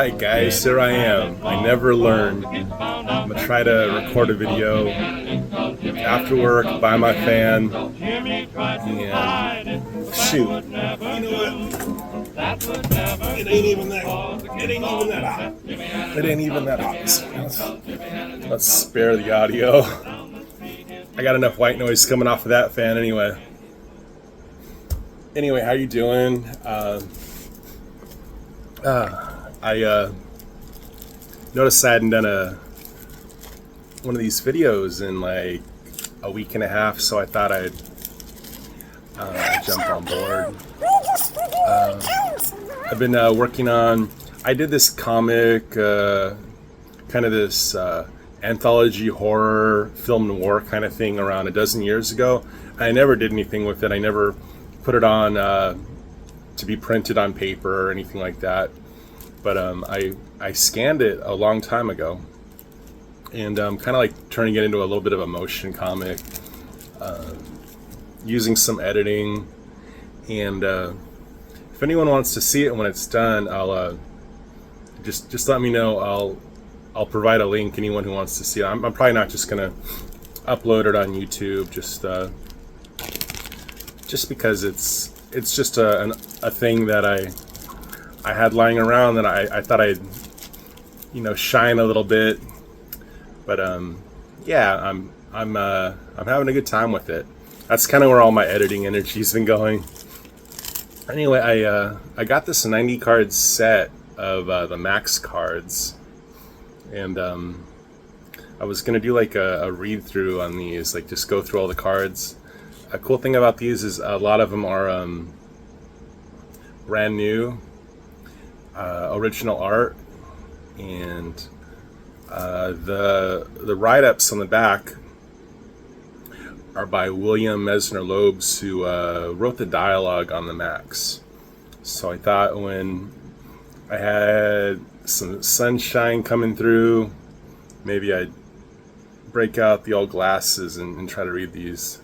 Alright guys, here I am. I never learned. I'm gonna try to record a video after work by my fan. And shoot. You know what? It ain't even that hot. It ain't even that hot. So let's spare the audio. I got enough white noise coming off of that fan anyway. Anyway, how you doing? I noticed I hadn't done one of these videos in like a week and a half, so I thought I'd jump on board. I've been working on. I did this comic, kind of this anthology horror film noir kind of thing around a dozen years ago. I never did anything with it. I never put it on to be printed on paper or anything like that. But I scanned it a long time ago, and kind of like turning it into a little bit of a motion comic, using some editing. And if anyone wants to see it when it's done, I'll just let me know. I'll provide a link. Anyone who wants to see it, I'm probably not just gonna upload it on YouTube, just because it's just a thing that I had lying around that I thought I'd shine a little bit. But yeah, I'm having a good time with it. That's kind of where all my editing energy's been going. Anyway, I got this 90 card set of the Max cards, and I was gonna do like a read through on these, like just go through all the cards. A cool thing about these is a lot of them are brand new, original art, and the write-ups on the back are by William Mesner Loebs, who wrote the dialogue on the Max. So I thought when I had some sunshine coming through, maybe I'd break out the old glasses and try to read these.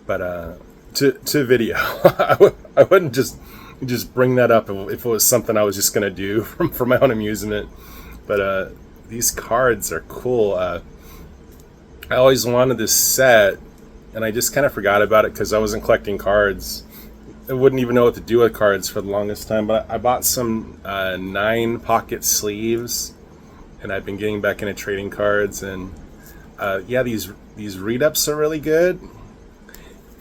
But to video, I wouldn't just bring that up if it was something I was just gonna do for my own amusement. But these cards are cool. I always wanted this set, and I just kind of forgot about it because I wasn't collecting cards. I wouldn't even know what to do with cards for the longest time. But I bought some 9 pocket sleeves, and I've been getting back into trading cards. And yeah, these read-ups are really good.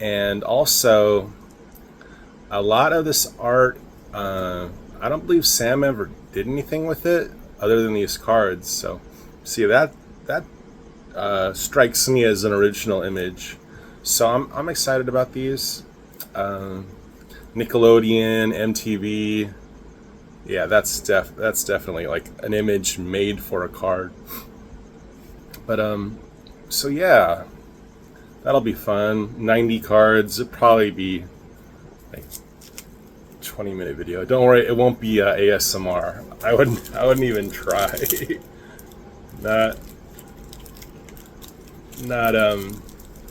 And also, a lot of this art, I don't believe Sam ever did anything with it other than these cards. So, see, that strikes me as an original image. So I'm excited about these. Nickelodeon, MTV, yeah, that's definitely like an image made for a card. But so yeah. That'll be fun. 90 cards. It'll probably be like 20-minute video. Don't worry, it won't be ASMR. I wouldn't even try. I'm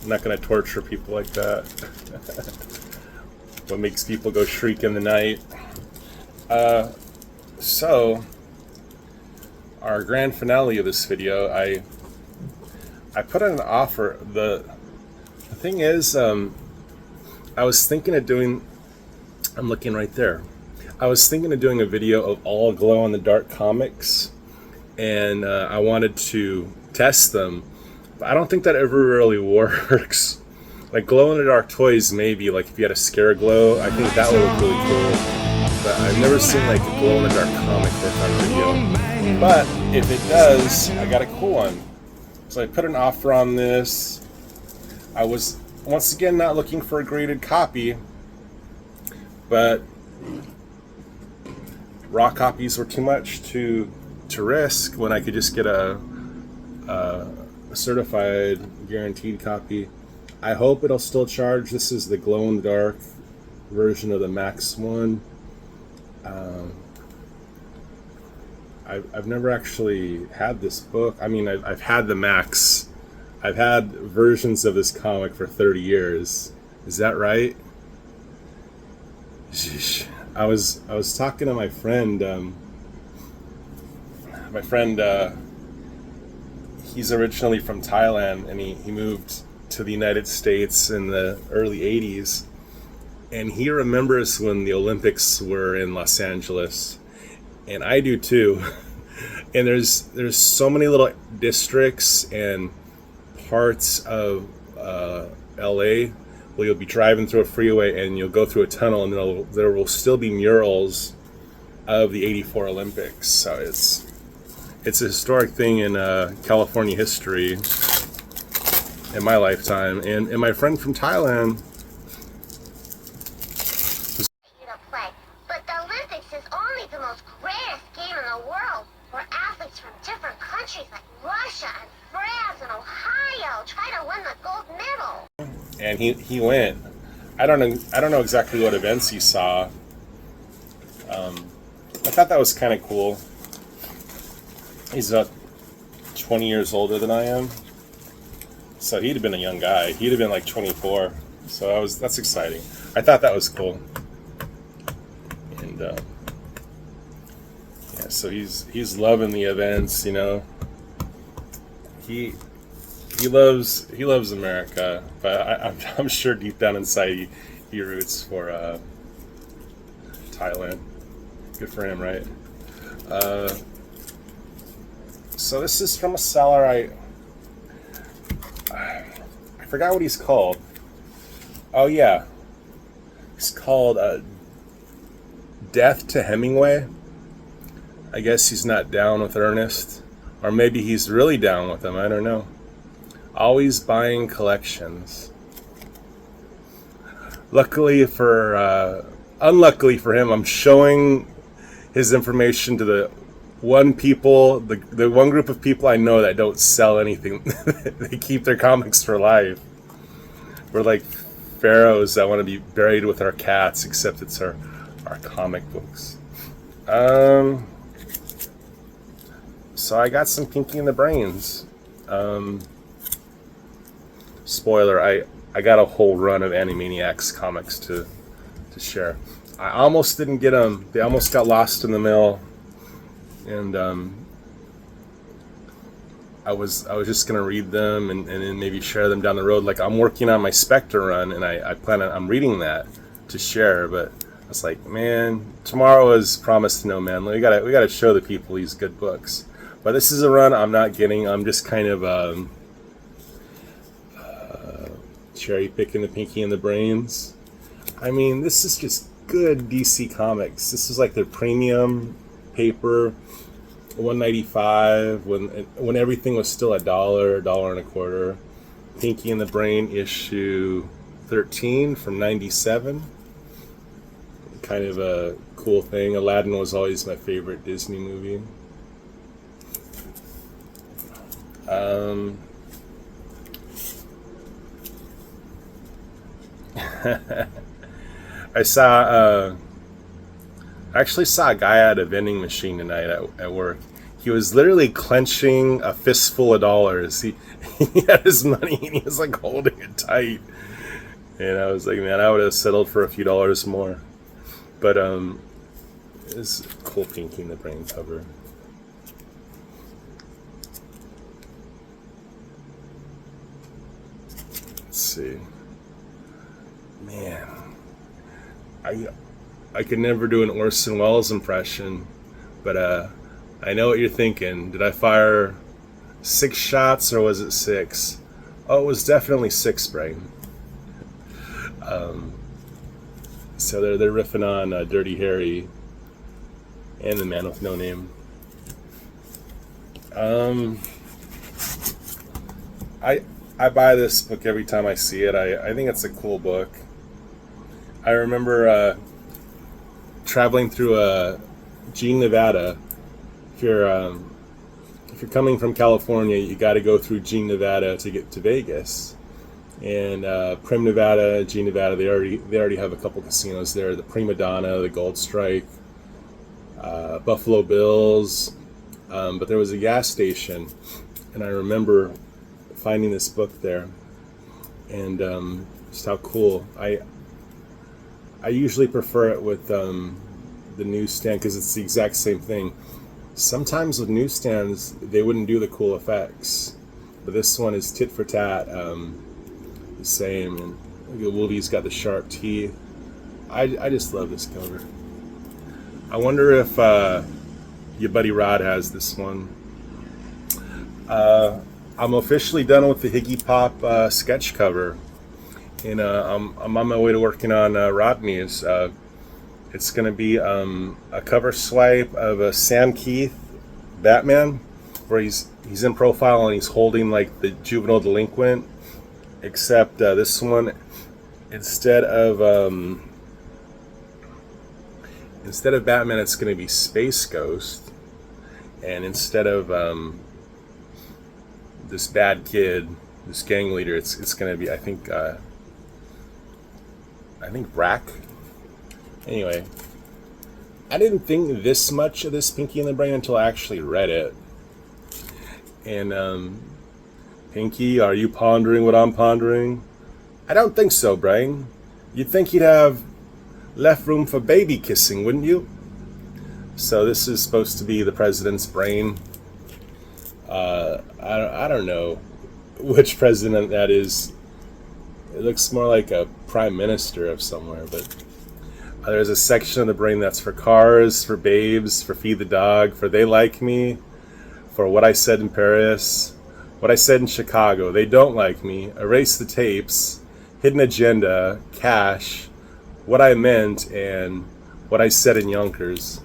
not gonna torture people like that. What makes people go shriek in the night? So our grand finale of this video, I put on an offer. The thing is, I was thinking of doing, I'm looking right there. I was thinking of doing a video of all glow-in-the-dark comics, and I wanted to test them, but I don't think that ever really works. Like glow-in-the-dark toys, maybe, like if you had a scare glow, I think that would look really cool. But I've never seen like a glow-in-the-dark comic work on video. But if it does, I got a cool one. So I put an offer on this. I was, once again, not looking for a graded copy, but raw copies were too much to risk when I could just get a certified, guaranteed copy. I hope it'll still charge. This is the glow-in-the-dark version of the Max one. I've never actually had this book. I mean, I've had the Max. I've had versions of this comic for 30 years. Is that right? Sheesh. I was talking to my friend my friend, he's originally from Thailand, and he moved to the United States in the early 80s. And he remembers when the Olympics were in Los Angeles. And I do too. And there's so many little districts and parts of LA where you'll be driving through a freeway and you'll go through a tunnel, and there will still be murals of the '84 Olympics. So it's a historic thing in California history in my lifetime. And my friend from Thailand. Play, but the Olympics is only the most greatest game in the world, where athletes from different countries like Russia and France and Ohio try to win the gold medal. And he went. I don't know exactly what events he saw. I thought that was kind of cool. He's about 20 years older than I am, so he'd have been a young guy. He'd have been like 24. So that's exciting. I thought that was cool. And yeah, so he's loving the events. You know, he loves America, but I'm sure deep down inside he roots for Thailand. Good for him, right? So this is from a seller. I forgot what he's called. Oh yeah, he's called Death to Hemingway. I guess he's not down with Ernest, or maybe he's really down with him. I don't know. Always buying collections. Unluckily for him, I'm showing his information to the one group of people I know that don't sell anything. They keep their comics for life. We're like pharaohs that want to be buried with our cats, except it's our comic books. So I got some Pinky and the Brains. Spoiler, I got a whole run of Animaniacs comics to share. I almost didn't get them. They almost got lost in the mail. And I was just gonna read them and then maybe share them down the road. Like, I'm working on my Spectre run, and I'm reading that to share. But I was like, man, tomorrow is promised to no man. We gotta show the people these good books. But this is a run I'm not getting. I'm just kind of cherry picking the Pinky and the Brains. I mean, this is just good DC Comics. This is like their premium paper, $1.95 when everything was still $1.25. Pinky and the Brain issue 13 from '97. Kind of a cool thing. Aladdin was always my favorite Disney movie. I actually saw a guy at a vending machine tonight at work. He was literally clenching a fistful of dollars. He had his money and he was like holding it tight. And I was like, man, I would have settled for a few dollars more. But it's a cool Pinky and the Brain cover. Let's see. Man, I could never do an Orson Welles impression, but I know what you're thinking. Did I fire 6 shots or was it 6? Oh, it was definitely 6, Brain. So they're riffing on Dirty Harry and The Man with No Name. I buy this book every time I see it. I think it's a cool book. I remember traveling through Jean, Nevada. If you're coming from California, you got to go through Jean, Nevada to get to Vegas. And Prim, Nevada, Jean, Nevada, they already have a couple casinos there. The Prima Donna, the Gold Strike, Buffalo Bills. But there was a gas station, and I remember finding this book there, and just how cool. I usually prefer it with the newsstand because it's the exact same thing. Sometimes with newsstands, they wouldn't do the cool effects, but this one is tit for tat, the same. And look at Wolvie's got the sharp teeth. I just love this cover. I wonder if your buddy Rod has this one. I'm officially done with the Higgy Pop sketch cover, and I'm on my way to working on Rodney's. It's going to be a cover swipe of a Sam Keith Batman, where he's in profile and he's holding like the juvenile delinquent, except this one, instead of Batman, it's going to be Space Ghost, and instead of this bad kid, this gang leader, it's going to be I think Brack. Anyway, I didn't think this much of this Pinky and the Brain until I actually read it. And Pinky, are you pondering what I'm pondering? I don't think so, Brain. You'd think you'd have left room for baby kissing, wouldn't you? So this is supposed to be the president's brain. I don't know which president that is. It looks more like a prime minister of somewhere, but there's a section of the brain that's for cars, for babes, for feed the dog, for they like me, for what I said in Paris, what I said in Chicago, they don't like me, erase the tapes, hidden agenda, cash, what I meant, and what I said in Yonkers.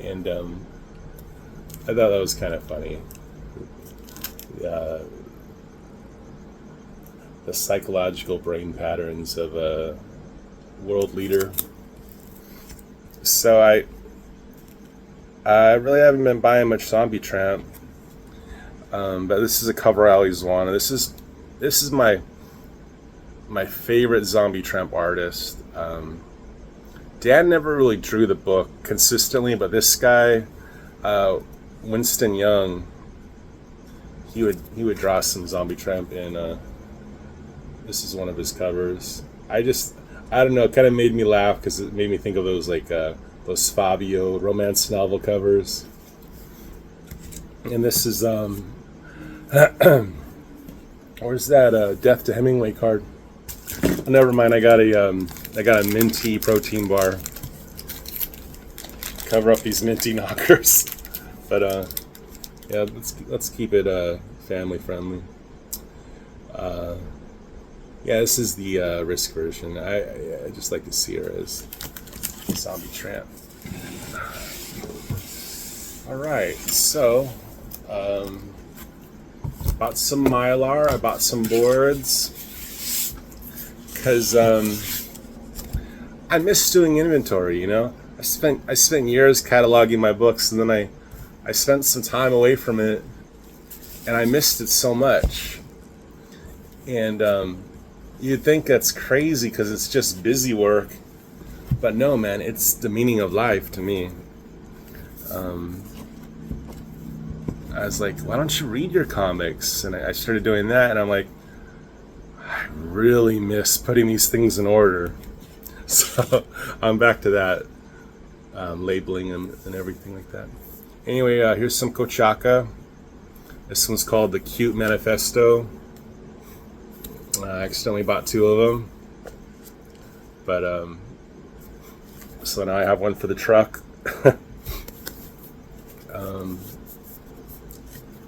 And I thought that was kind of funny. The psychological brain patterns of a world leader. So I really haven't been buying much Zombie Tramp, but this is a cover I always wanted. This is my favorite Zombie Tramp artist. Dan never really drew the book consistently, but this guy, Winston Young, he would draw some Zombie Tramp, and this is one of his covers. I don't know, it kind of made me laugh because it made me think of those those Fabio romance novel covers. And this is where's that Death to Hemingway card? Oh, never mind. I got a minty protein bar. Cover up these minty knockers, but yeah, let's keep it family friendly. Yeah, this is the Risk version. I just like to see her as Zombie Tramp. All right, so bought some Mylar. I bought some boards because I miss doing inventory. You know, I spent years cataloging my books, and then I spent some time away from it, and I missed it so much. And you'd think that's crazy because it's just busy work, but no, man, it's the meaning of life to me. I was like, why don't you read your comics? And I started doing that, and I'm like, I really miss putting these things in order. So I'm back to that, labeling them and everything like that. Anyway, here's some Kochaka. This one's called The Cute Manifesto. I accidentally bought two of them, but so now I have one for the truck.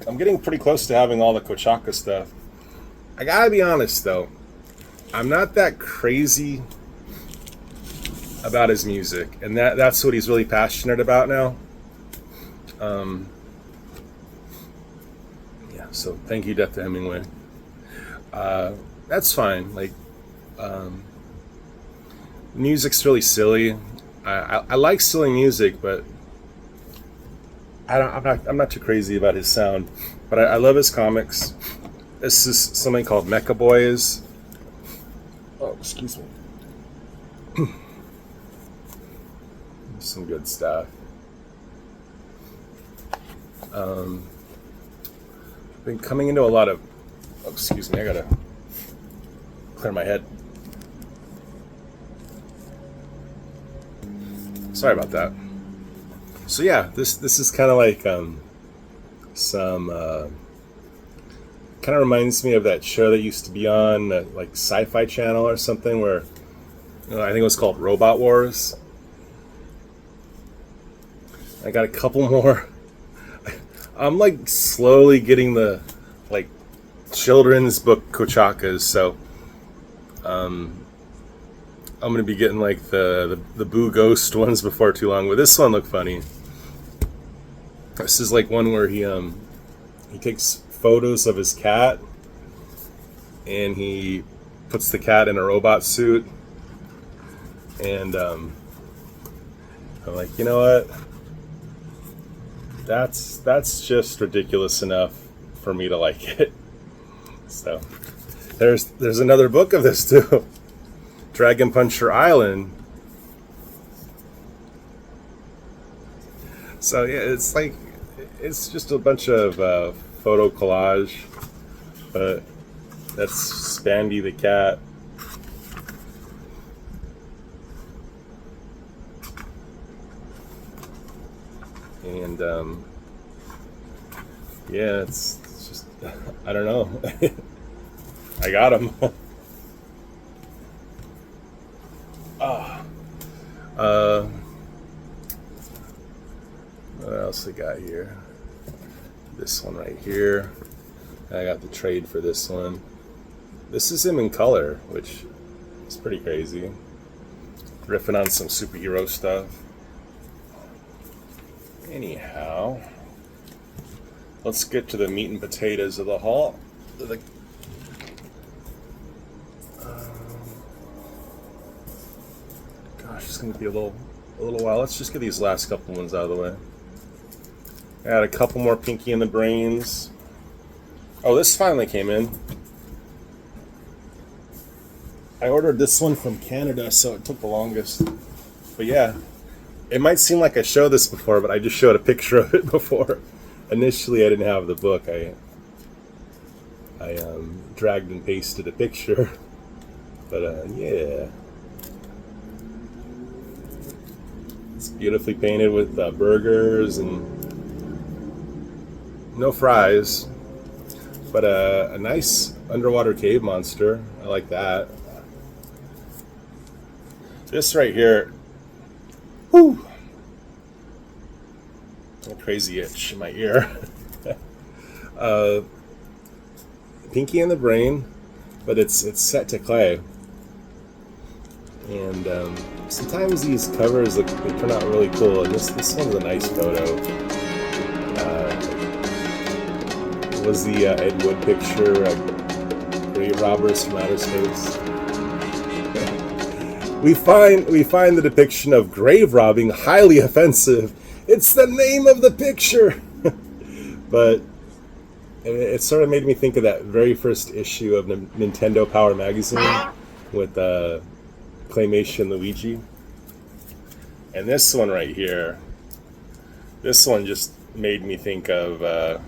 I'm getting pretty close to having all the Kochaka stuff. I gotta be honest though, I'm not that crazy about his music, and that's what he's really passionate about now. Yeah, so thank you, Death to Hemingway. That's fine. Like, music's really silly. I like silly music, but I'm not too crazy about his sound. But I love his comics. This is something called Mecha Boys. Oh, excuse me. Some good stuff. Been coming into a lot of. Oh, excuse me. I gotta clear my head. Sorry about that. So yeah, this is kind of like some kind of reminds me of that show that used to be on like Sci-Fi Channel or something, where I think it was called Robot Wars. I got a couple more. I'm like slowly getting the like children's book kochakas, so I'm gonna be getting like the Boo Ghost ones before too long. But this one looked funny. This is like one where he takes photos of his cat, and he puts the cat in a robot suit, and I'm like, you know what? That's just ridiculous enough for me to like it. So there's another book of this too. Dragon Puncher Island. So yeah, it's just a bunch of photo collage, but that's Spandy the cat. And yeah, it's just, I don't know. I got him. What else I got here? This one right here. I got the trade for this one. This is him in color, which is pretty crazy. Riffing on some superhero stuff. Anyhow, let's get to the meat and potatoes of the haul. Gosh, it's going to be a little while. Let's just get these last couple ones out of the way. I got a couple more Pinky and the Brains. Oh, this finally came in. I ordered this one from Canada, so it took the longest. But yeah, it might seem like I showed this before, but I just showed a picture of it before. Initially, I didn't have the book. I dragged and pasted a picture. But yeah. It's beautifully painted with burgers and no fries, but a nice underwater cave monster. I like that. This right here, whoo, a crazy itch in my ear. Pinky and the Brain, but it's set to clay. And sometimes these covers they turn out really cool, and this one's a nice photo. Was the Ed Wood picture Grave Robbers from Outer Space? we find the depiction of grave robbing highly offensive. It's the name of the picture. But it sort of made me think of that very first issue of Nintendo Power magazine with Claymation Luigi. And this one right here, this one just made me think of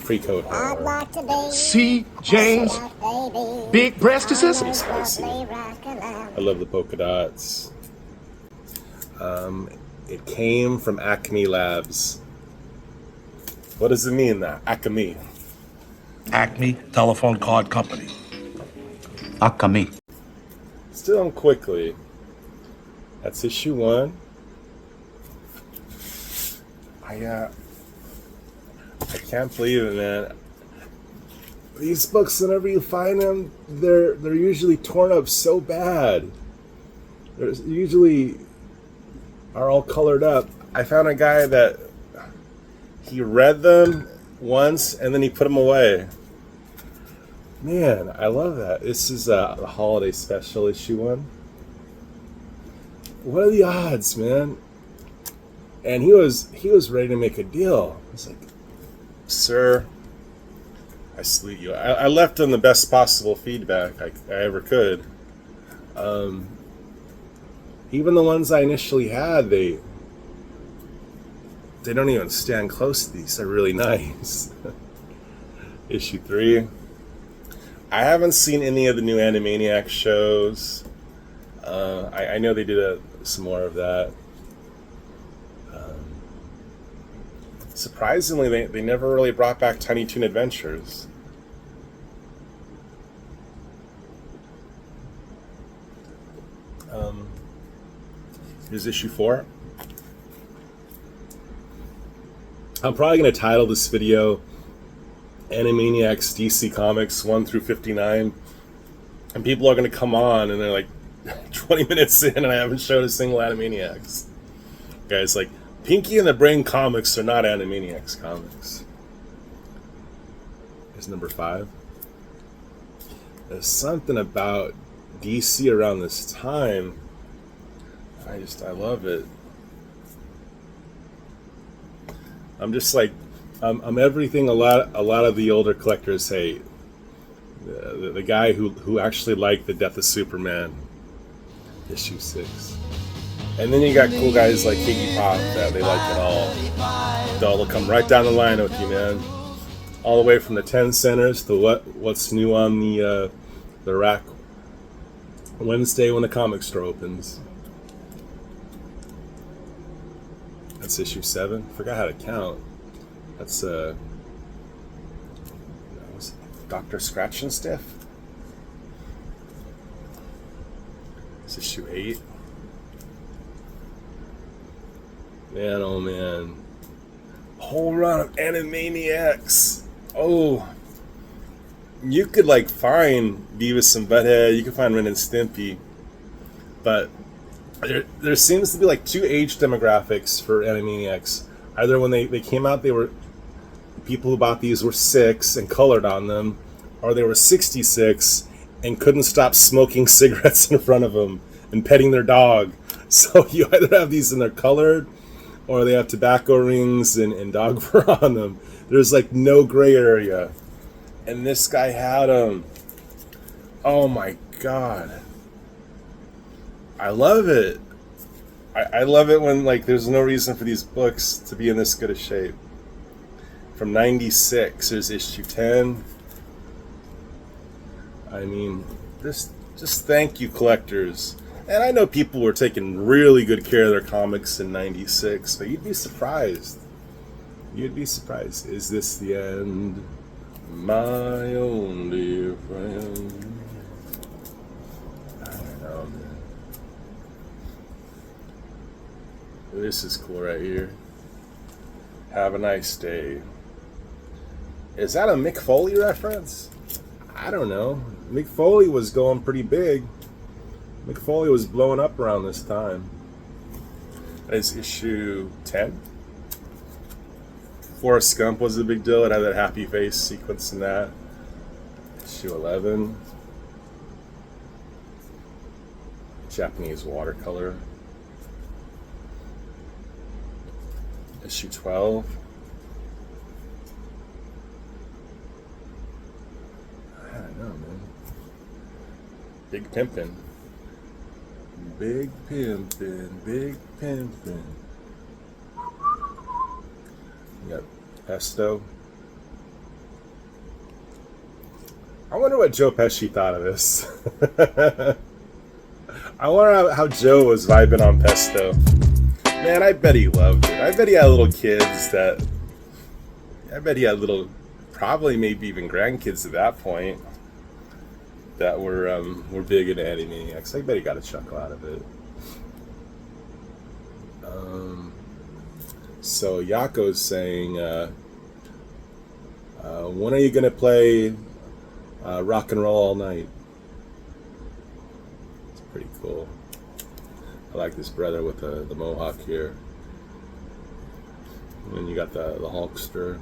pre-code horror. See, James, big breastises. Pretty spicy. I love the polka dots. It came from Acme Labs. What does it mean, that Acme? Acme Telephone Card Company. Acme. Still on quickly. That's issue 1. I can't believe it, man. These books, whenever you find them, they're usually torn up so bad. They usually are all colored up. I found a guy that he read them once and then he put them away. Man, I love that. This is the holiday special, issue 1. What are the odds, man? And he was ready to make a deal. I was like, sir, I salute you. I left him the best possible feedback I ever could. Even the ones I initially had, they don't even stand close to these. They're really nice. Issue 3. I haven't seen any of the new Animaniacs shows. I know they did some more of that. surprisingly, they never really brought back Tiny Toon Adventures. Here's issue 4. I'm probably going to title this video Animaniacs DC Comics 1 through 59. And people are going to come on and they're like 20 minutes in and I haven't showed a single Animaniacs. Guys, like, Pinky and the Brain comics are not Animaniacs comics. Here's number 5. There's something about DC around this time. I love it. I'm just like, I'm everything a lot of the older collectors hate. The guy who actually liked The Death of Superman, issue 6. And then you got cool guys like Iggy Pop that they like it all. They'll come right down the line with you, man. All the way from the 10 centers to what's new on the rack Wednesday when the comic store opens. That's issue 7. Forgot how to count. That's Dr. Scratch and Stiff. It's issue 8. Man, oh man. Whole run of Animaniacs. Oh. You could like find Beavis and Butthead, you could find Ren and Stimpy, but there seems to be like 2 age demographics for Animaniacs. Either when they came out, they were people who bought these were 6 and colored on them, or they were 66 and couldn't stop smoking cigarettes in front of them and petting their dog. So you either have these and they're colored, or they have tobacco rings and dog fur on them. There's like no gray area. And this guy had them. Oh my god. I love it. I love it when like there's no reason for these books to be in this good a shape. From 96, there's issue 10. I mean, just thank you, collectors. And I know people were taking really good care of their comics in 96, but you'd be surprised. You'd be surprised. Is this the end? My only friend. I don't know, man. This is cool right here. Have a nice day. Is that a Mick Foley reference? I don't know. Mick Foley was going pretty big. Mick Foley was blowing up around this time. That is issue 10. Forrest Gump was a big deal. It had that happy face sequence in that. Issue 11. Japanese watercolor. Issue 12. I don't know, man. Big Pimpin'. Big Pimpin', Big Pimpin'. You got Pesto. I wonder what Joe Pesci thought of this. I wonder how Joe was vibing on Pesto. Man, I bet he loved it. I bet he had little kids that... I bet he had little... Probably maybe even grandkids at that point that were big into Animaniacs. I bet he got a chuckle out of it. So Yako's saying, when are you going to play Rock and Roll All Night? It's pretty cool. I like this brother with the mohawk here. And then you got the Hulkster.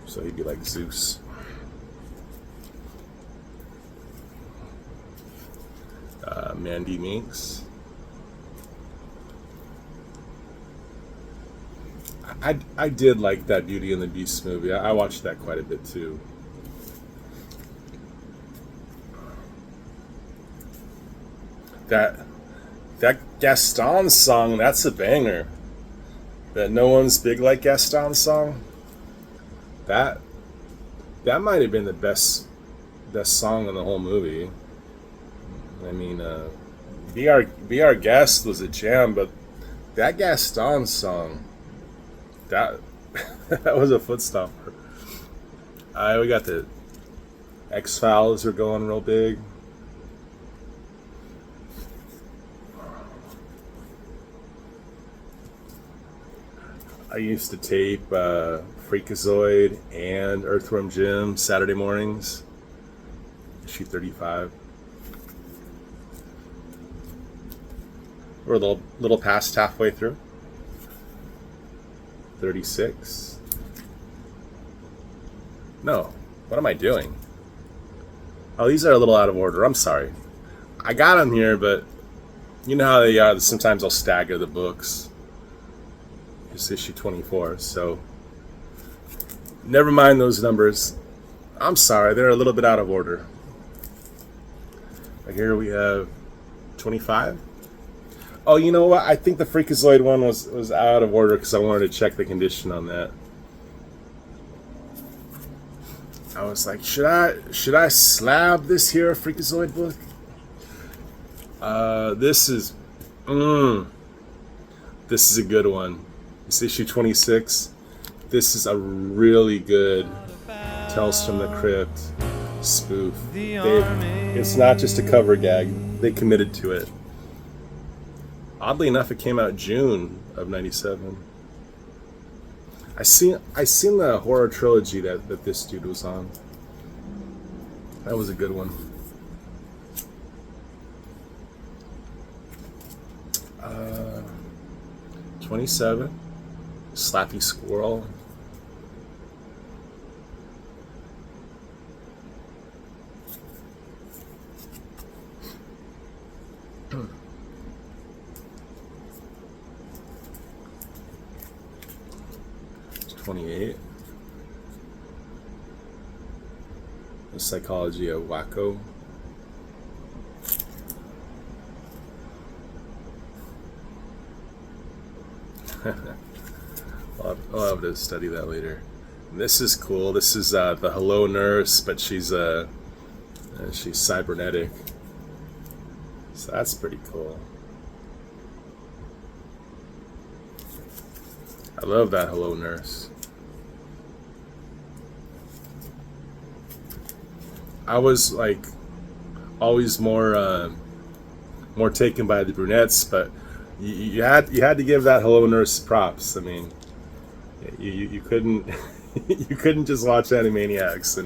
So he'd be like Zeus. Mandy Minx. I did like that Beauty and the Beast movie. I watched that quite a bit too. That Gaston song, that's a banger. That No One's Big Like Gaston song. That might have been the best song in the whole movie. I mean, Be Our Guest was a jam, but that Gaston song, that That was a foot stomper. We got the X-Files are going real big. I used to tape Freakazoid and Earthworm Jim Saturday mornings. Issue 35. We're a little past halfway through. 36. No, what am I doing? Oh, these are a little out of order. I'm sorry. I got them here, but you know how they are. Sometimes I'll stagger the books. It's issue 24, so never mind those numbers. I'm sorry, they're a little bit out of order. Right here we have 25. Oh, you know what? I think the Freakazoid one was out of order because I wanted to check the condition on that. I was like, should I slab this here Freakazoid book? This is a good one. It's issue 26. This is a really good Tales from the Crypt spoof. It's not just a cover gag. They committed to it. Oddly enough, it came out June of '97. I seen the horror trilogy that this dude was on. That was a good one. 27. Slappy Squirrel. It's 28. The Psychology of Wacko. I'll have to study that later. And this is cool. This is the Hello Nurse, but she's cybernetic. So that's pretty cool. I love that Hello Nurse. I was like always more taken by the brunettes, but you had to give that Hello Nurse props. I mean, you couldn't you couldn't just watch Animaniacs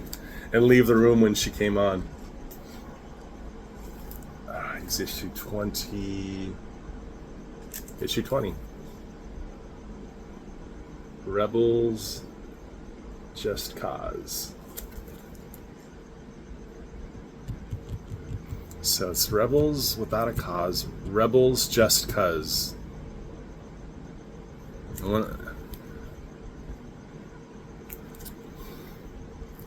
and leave the room when she came on. It's issue 20. Issue 20. Rebels, Just Cause. So it's Rebels Without a Cause. Rebels Just Cause.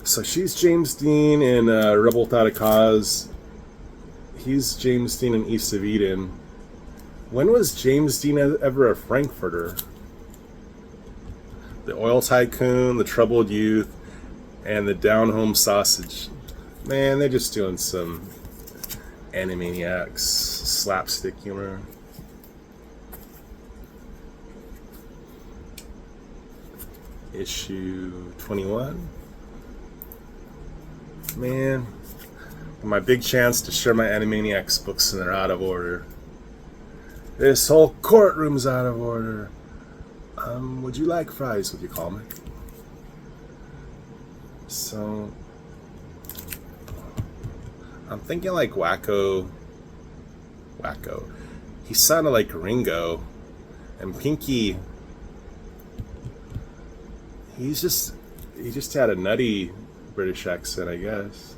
So she's James Dean in Rebel Without a Cause. He's James Dean in East of Eden. When was James Dean ever a Frankfurter? The Oil Tycoon, the Troubled Youth, and the Down Home Sausage. Man, they're just doing some Animaniacs slapstick humor. Issue 21. Man, my big chance to share my Animaniacs books and they're out of order. This whole courtroom's out of order. Would you like fries with your comic? So, I'm thinking like Wacko. He sounded like Ringo. And Pinky, he just had a nutty British accent, I guess.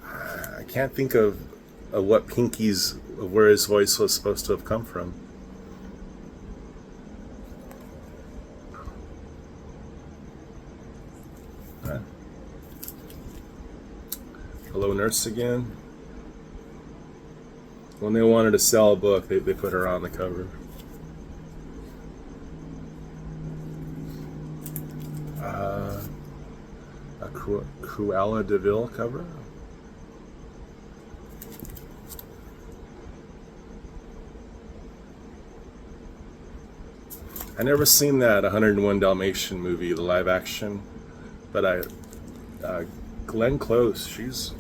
I can't think of what Pinky's, where his voice was supposed to have come from. Hello Nurse again. When they wanted to sell a book, they put her on the cover. A Cruella de Vil cover. I never seen that 101 Dalmatian movie, the live action, but Glenn Close, she's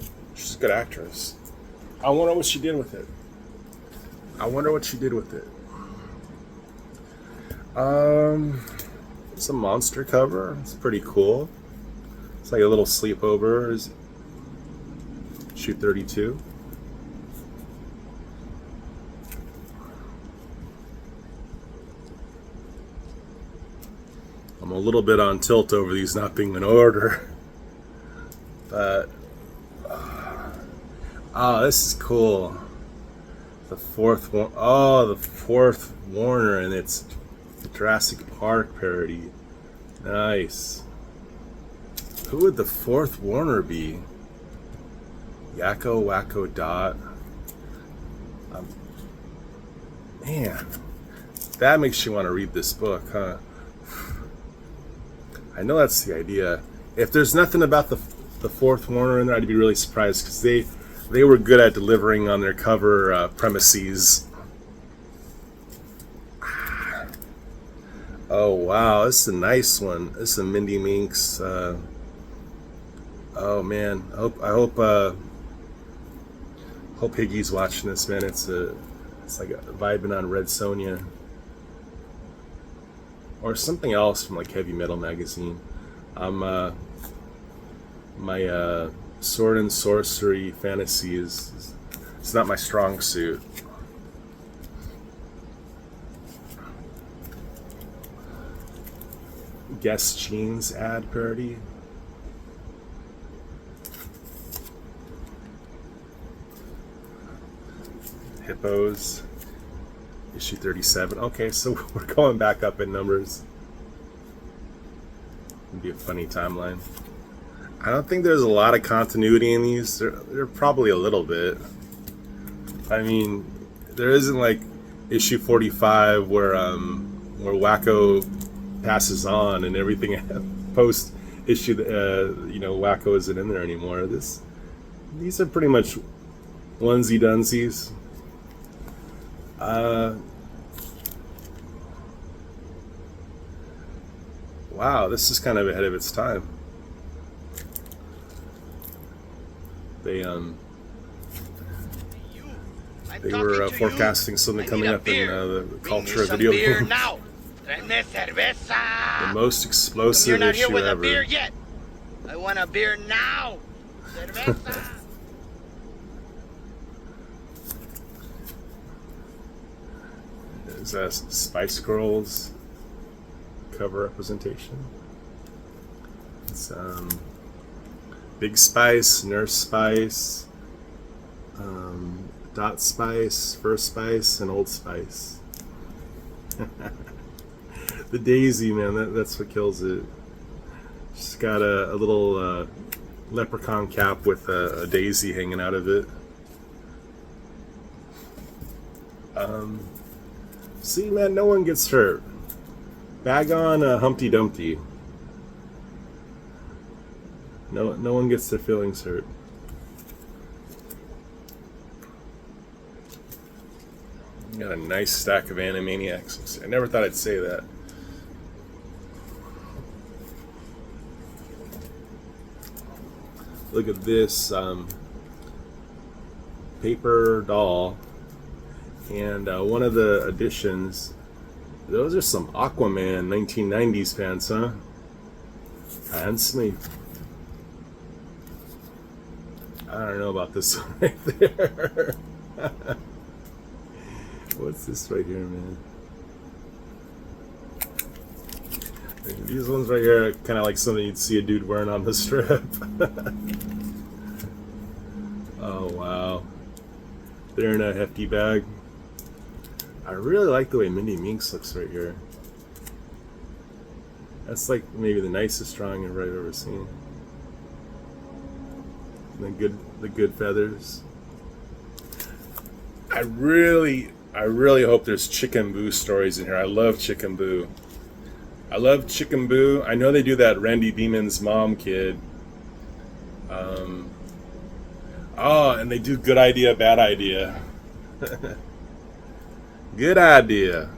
a good actress. I wonder what she did with it. It's a monster cover. It's pretty cool. It's like a little sleepover. Issue 32. I'm a little bit on tilt over these not being in order. But this is cool. The fourth one. Oh, the fourth Warner, and it's the Jurassic Park parody. Nice. Who would the fourth Warner be? Yakko Wacko Dot. Man, that makes you want to read this book, huh? I know that's the idea. If there's nothing about the fourth Warner in there, I'd be really surprised, because they were good at delivering on their cover premises. Oh wow, this is a nice one. This is a Mindy Minks. Oh man, I hope Higgy's watching this, man. It's like vibing on Red Sonja or something else from like Heavy Metal magazine. My sword and sorcery fantasy is it's not my strong suit. Guess Jeans ad parody. Hippos. Issue 37. Okay, so we're going back up in numbers. It'd be a funny timeline. I don't think there's a lot of continuity in these. There probably a little bit. I mean, there isn't like issue 45 where Wacko passes on and everything post issue. Wacko isn't in there anymore. These are pretty much onesie dunsies. Wow, this is kind of ahead of its time. They were forecasting something coming up in the culture of video games. The most explosive You're not here issue with a ever. beer yet. I want a beer now. Cerveza. Is that Spice Girls cover representation? It's Big Spice, Nurse Spice, Dot Spice, First Spice, and Old Spice. The Daisy, man, that's what kills it. She's got a little leprechaun cap with a daisy hanging out of it. See, man, no one gets hurt. Bag on Humpty Dumpty. No one gets their feelings hurt. Got a nice stack of Animaniacs. I never thought I'd say that. Look at this paper doll. And one of the editions, those are some Aquaman 1990s pants, huh? Fancy. I don't know about this one right there. What's this right here, man? These ones right here are kind of like something you'd see a dude wearing on the strip. Oh, wow. They're in a hefty bag. I really like the way Mindy Minks looks right here. That's like maybe the nicest drawing I've ever seen. And the good feathers. I really hope there's Chicken Boo stories in here. I love Chicken Boo. I know they do that Randy Beeman's Mom Kid. And they do Good Idea, Bad Idea. Good idea.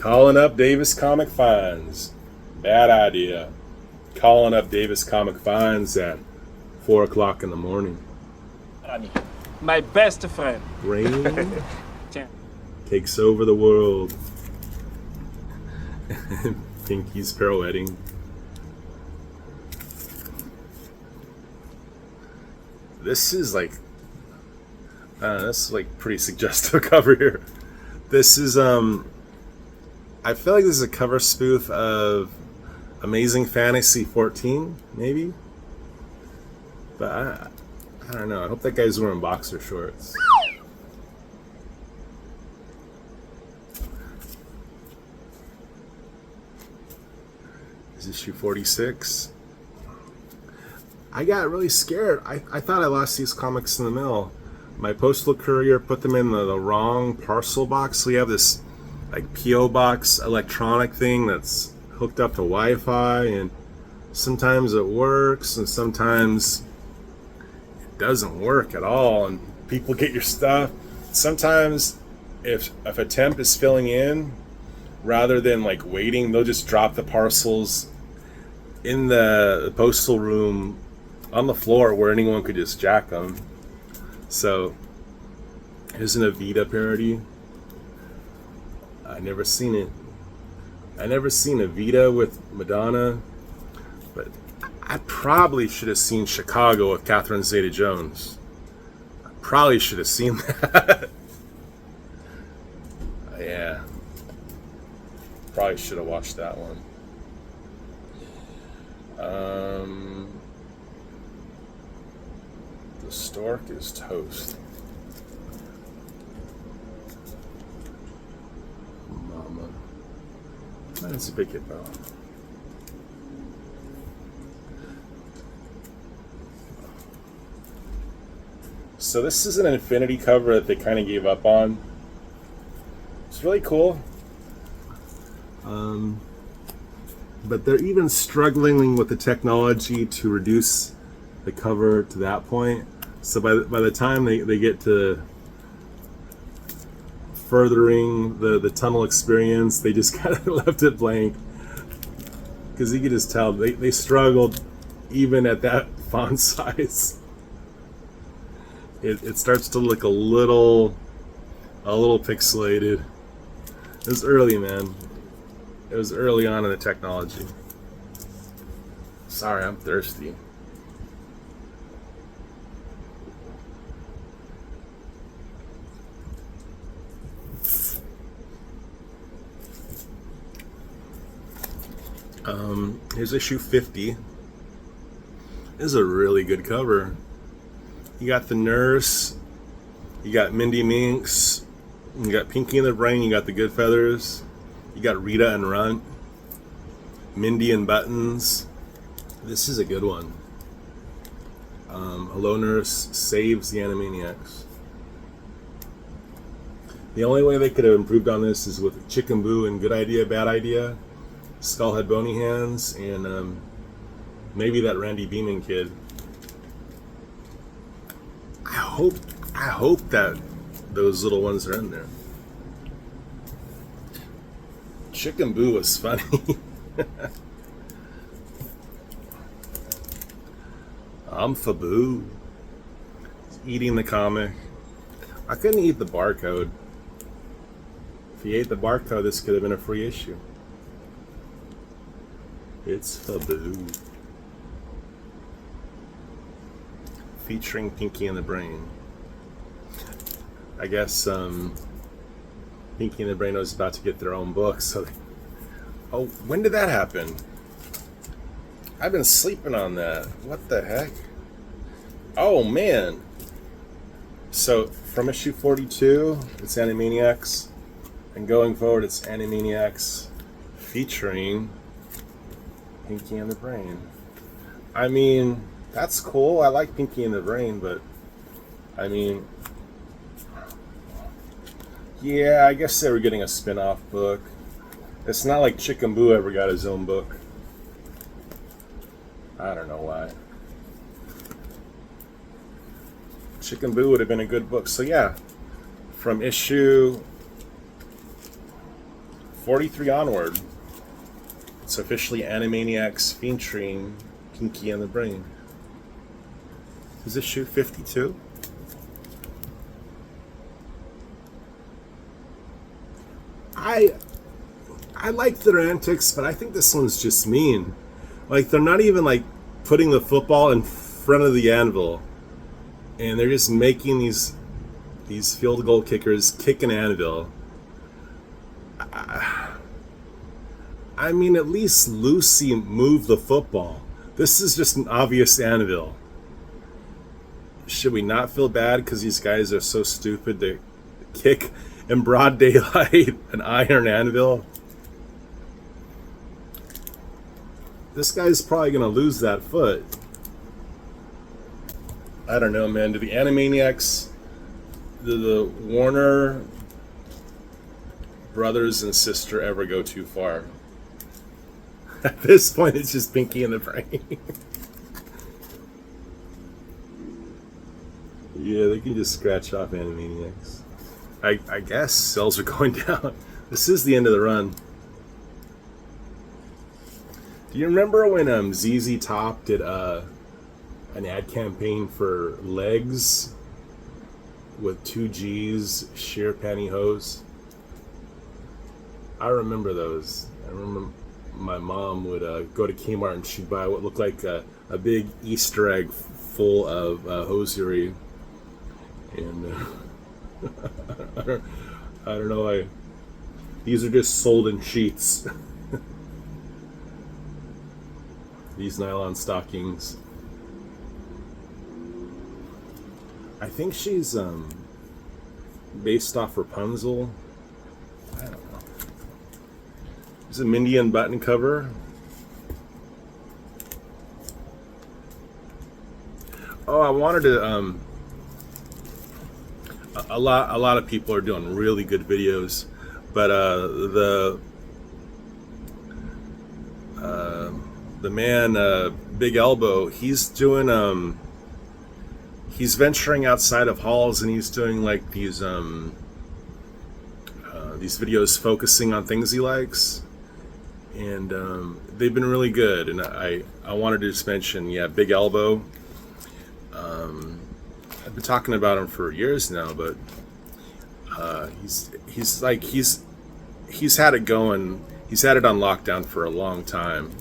Calling up Davis Comic Finds. Bad idea. Calling up Davis Comic Finds at 4 o'clock in the morning. My best friend. Rain takes over the world. Pinky's pirouetting. This is like pretty suggestive cover here. This is I feel like this is a cover spoof of Amazing Fantasy 14, maybe. But I don't know. I hope that guy's wearing boxer shorts. This is issue 46. I got really scared. I thought I lost these comics in the mail. My postal courier put them in the wrong parcel box. So you have this like P.O. box electronic thing that's hooked up to Wi-Fi, and sometimes it works and sometimes it doesn't work at all, and people get your stuff. Sometimes if a temp is filling in, rather than like waiting, they'll just drop the parcels in the postal room on the floor where anyone could just jack them. So here's an Evita parody. I never seen it. I never seen Evita with Madonna, but I probably should have seen Chicago with Catherine Zeta-Jones. I probably should have seen that. Yeah. Probably should have watched that one. The stork is toast. Mama. That's a big hit though. So this is an Infinity cover that they kind of gave up on. It's really cool. But they're even struggling with the technology to reduce the cover to that point. So by the time they get to furthering the tunnel experience, they just kind of left it blank. Because you could just tell they struggled even at that font size. It starts to look a little pixelated. It was early, man. It was early on in the technology. Sorry, I'm thirsty. Here's issue 50. This is a really good cover. You got the nurse, you got Mindy Minx, you got Pinky and the Brain, you got the Good Feathers, you got Rita and Runt, Mindy and Buttons. This is a good one. Hello Nurse saves the Animaniacs. The only way they could have improved on this is with Chicken Boo and Good Idea, Bad Idea, Skull Had Bony Hands, and maybe that Randy Beeman kid. I hope that those little ones are in there. Chicken Boo was funny. I'm Faboo. Eating the comic. I couldn't eat the barcode. If you ate the barcode, this could have been a free issue. It's Faboo. Featuring Pinky and the Brain. I guess Pinky and the Brain was about to get their own book, so oh, when did that happen? I've been sleeping on that. What the heck? Oh man. So from issue 42, it's Animaniacs, and going forward it's Animaniacs featuring Pinky and the Brain. I mean, that's cool. I like Pinky and the Brain, but I mean, yeah, I guess they were getting a spin-off book. It's not like Chicken Boo ever got his own book. I don't know why. Chicken Boo would have been a good book. So yeah, from issue 43 onward, it's officially Animaniacs featuring Pinky and the Brain. Is this issue 52? I like their antics, but I think this one's just mean. Like, they're not even like putting the football in front of the anvil, and they're just making these field goal kickers kick an anvil. I mean, at least Lucy moved the football. This is just an obvious anvil. Should we not feel bad because these guys are so stupid to kick in broad daylight an iron anvil? This guy's probably going to lose that foot. I don't know, man. Do the Animaniacs, the Warner brothers and sister ever go too far? At this point, it's just Pinky and the Brain. Yeah, they can just scratch off Animaniacs. I guess sales are going down. This is the end of the run. Do you remember when ZZ Top did an ad campaign for legs with 2 G's, sheer pantyhose? I remember those. I remember my mom would go to Kmart and she'd buy what looked like a big Easter egg full of hosiery. And I don't know. These are just sold in sheets. These nylon stockings. I think she's based off Rapunzel. I don't know. There's a Mindy and Button cover. Oh, I wanted to. A lot of people are doing really good videos, but the man Big Elbow, he's doing he's venturing outside of halls and he's doing like these videos focusing on things he likes, and they've been really good. And I wanted to just mention, yeah, Big Elbow. I've been talking about him for years now, but he's had it going. He's had it on lockdown for a long time.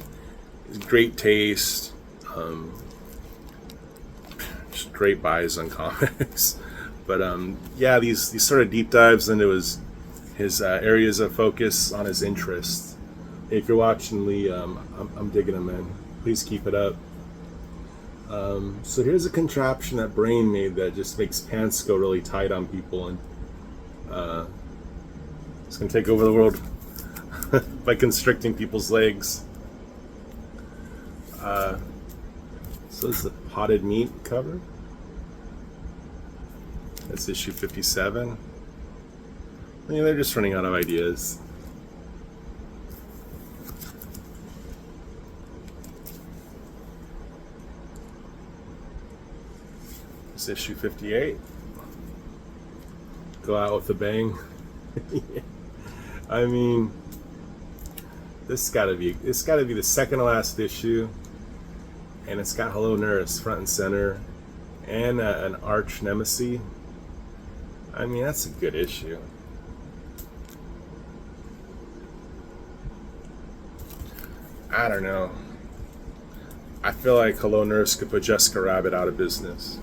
Great taste, just great buys on comics. But yeah, these sort of deep dives into his areas of focus on his interests. If you're watching, Lee, I'm digging him, man. Please keep it up. So here's a contraption that Brain made that just makes pants go really tight on people, and it's gonna take over the world by constricting people's legs. So this is the Potted Meat cover. That's issue 57. I mean, they're just running out of ideas. It's issue 58. Go out with a bang. I mean, this gotta be the second to last issue, and it's got Hello Nurse front and center, and an arch nemesis. I mean, that's a good issue. I don't know. I feel like Hello Nurse could put Jessica Rabbit out of business.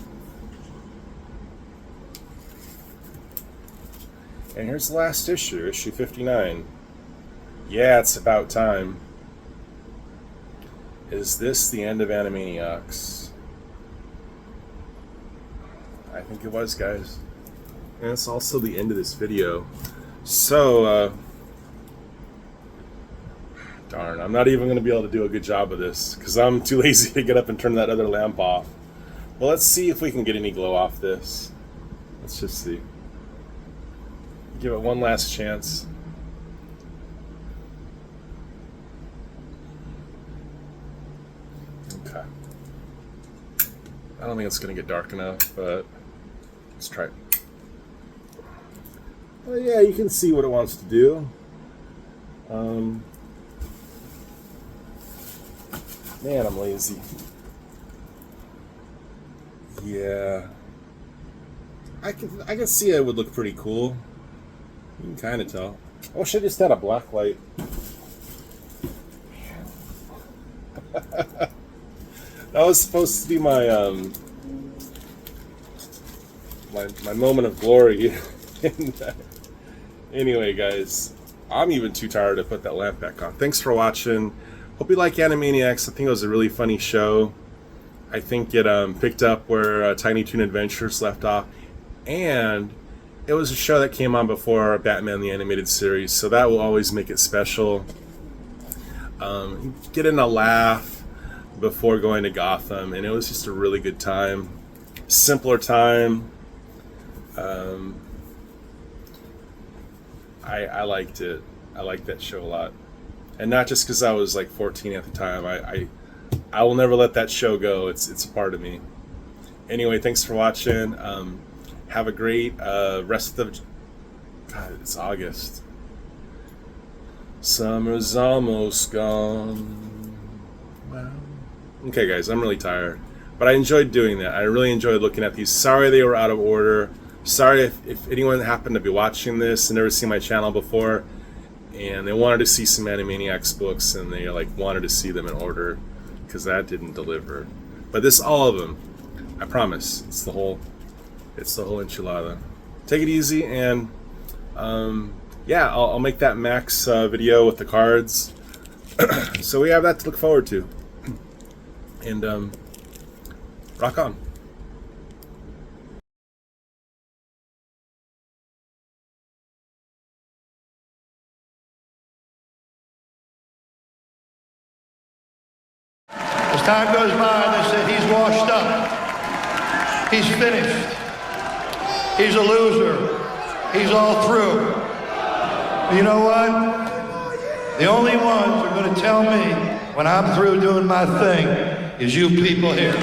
And here's the last issue, issue 59. Yeah, it's about time. Is this the end of Animaniacs? I think it was, guys. And it's also the end of this video. So, darn, I'm not even going to be able to do a good job of this because I'm too lazy to get up and turn that other lamp off. Well, let's see if we can get any glow off this. Let's just see. Give it one last chance. Okay. I don't think it's going to get dark enough, but let's try it. Well, yeah, you can see what it wants to do. Man, I'm lazy. Yeah. I can see it would look pretty cool. You can kind of tell. I wish I just had a black light. That was supposed to be my my moment of glory. Anyway, guys, I'm even too tired to put that lamp back on. Thanks for watching. Hope you like Animaniacs. I think it was a really funny show. I think it picked up where Tiny Toon Adventures left off, and it was a show that came on before Batman the Animated Series, so that will always make it special. Getting a laugh before going to Gotham, and it was just a really good time. Simpler time. I liked it. I liked that show a lot, and not just because I was like 14 at the time. I will never let that show go. It's a part of me. Anyway, thanks for watching. Have a great rest of. God, it's August. Summer's almost gone. Wow. Okay, guys, I'm really tired, but I enjoyed doing that. I really enjoyed looking at these. Sorry they were out of order. Sorry if anyone happened to be watching this and never seen my channel before, and they wanted to see some Animaniacs books, and they like wanted to see them in order, because that didn't deliver. But this, all of them, I promise. It's the whole enchilada. Take it easy, and yeah, I'll make that Max video with the cards. So we have that to look forward to. And rock on. As time goes by, they say he's washed up. He's finished. He's a loser. He's all through. But you know what? The only ones who are going to tell me when I'm through doing my thing is you people here.